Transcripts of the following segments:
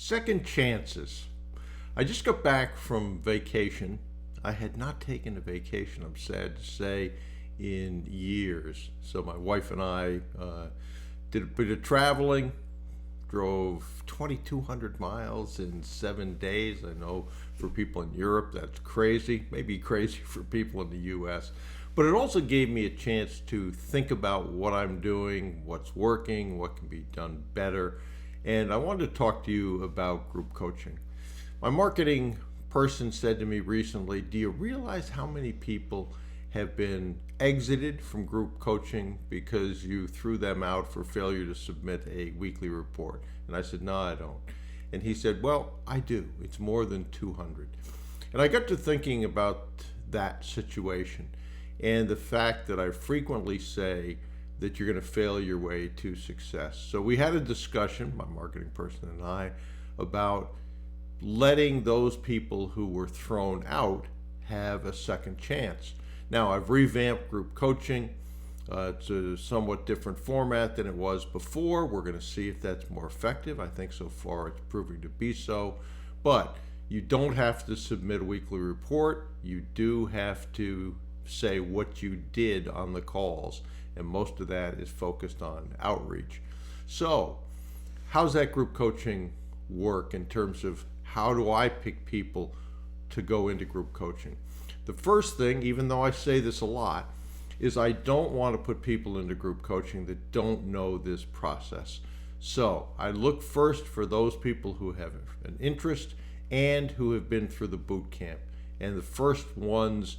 Second chances. I just got back from vacation. I had not taken a vacation, I'm sad to say, in years. So my wife and I did a bit of traveling, drove 2,200 miles in 7 days. I know for people in Europe that's crazy, maybe crazy for people in the US. But it also gave me a chance to think about what I'm doing, what's working, what can be done better. And I wanted to talk to you about group coaching. My marketing person said to me recently, do you realize how many people have been exited from group coaching because you threw them out for failure to submit a weekly report? And I said, no, I don't. And he said, well, I do. It's more than 200. And I got to thinking about that situation and the fact that I frequently say that you're going to fail your way to success. So we had a discussion, my marketing person and I, about letting those people who were thrown out have a second chance. Now, I've revamped group coaching. It's a somewhat different format than it was before. We're going to see if that's more effective. I think so far it's proving to be so. But you don't have to submit a weekly report. You do have to say what you did on the calls, and most of that is focused on outreach. So, how's that group coaching work in terms of how do I pick people to go into group coaching? The first thing, even though I say this a lot, is I don't want to put people into group coaching that don't know this process. So I look first for those people who have an interest and who have been through the boot camp. And the first ones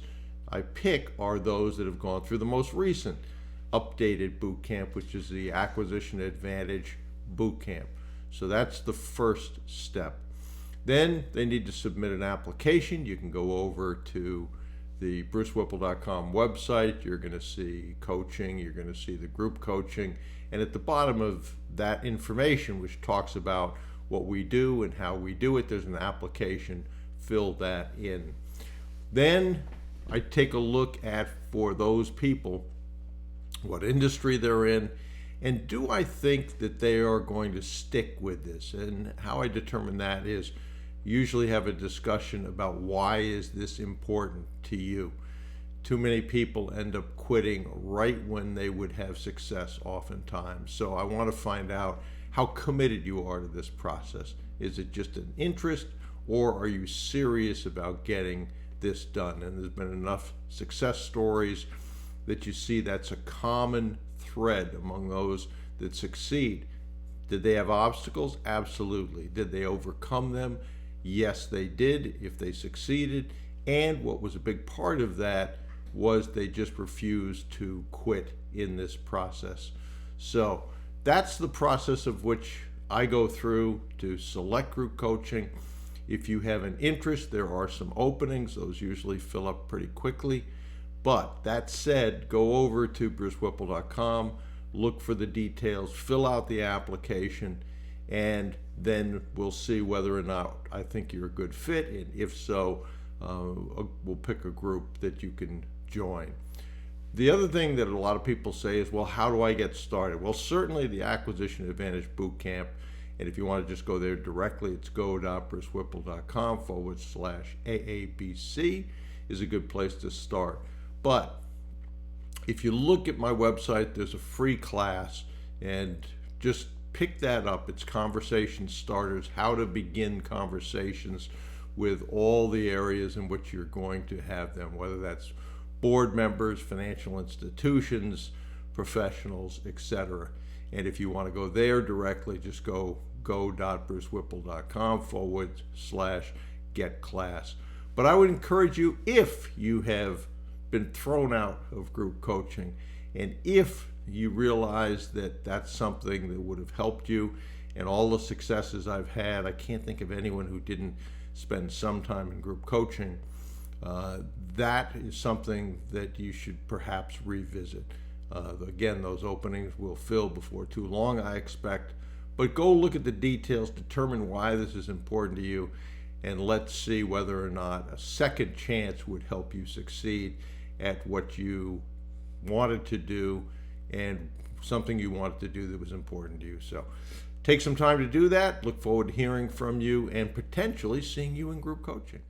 I pick are those that have gone through the most recent updated boot camp, which is the Acquisition Advantage boot camp. So that's the first step. Then they need to submit an application. You can go over to the brucewhipple.com website. You're going to see coaching. You're going to see the group coaching. And at the bottom of that information, which talks about what we do and how we do it, there's an application. Fill that in. Then I take a look at, for those people, what industry they're in, and do I think that they are going to stick with this? And how I determine that is usually have a discussion about why is this important to you. Too many people end up quitting right when they would have success oftentimes. So I want to find out how committed you are to this process. Is it just an interest, or are you serious about getting this done? And there's been enough success stories that you see that's a common thread among those that succeed. Did they have obstacles? Absolutely. Did they overcome them? Yes, they did, if they succeeded. And what was a big part of that was they just refused to quit in this process. So that's the process of which I go through to select group coaching. If you have an interest, there are some openings. Those usually fill up pretty quickly. But that said, go over to brucewhipple.com, look for the details, fill out the application, and then we'll see whether or not I think you're a good fit. And if so, we'll pick a group that you can join. The other thing that a lot of people say is, well, how do I get started? Well, certainly the Acquisition Advantage Bootcamp. And if you want to just go there directly, it's go.brucewhipple.com/AABC is a good place to start. But if you look at my website, there's a free class, and just pick that up. It's Conversation Starters, how to begin conversations with all the areas in which you're going to have them, whether that's board members, financial institutions, professionals, etc. And if you want to go there directly, just go.brucewhipple.com/get class. But I would encourage you, if you have been thrown out of group coaching, and if you realize that that's something that would have helped you, and all the successes I've had, I can't think of anyone who didn't spend some time in group coaching. That is something that you should perhaps revisit. Again, those openings will fill before too long, I expect. But go look at the details, determine why this is important to you, and let's see whether or not a second chance would help you succeed at what you wanted to do and something you wanted to do that was important to you. So take some time to do that. Look forward to hearing from you and potentially seeing you in group coaching.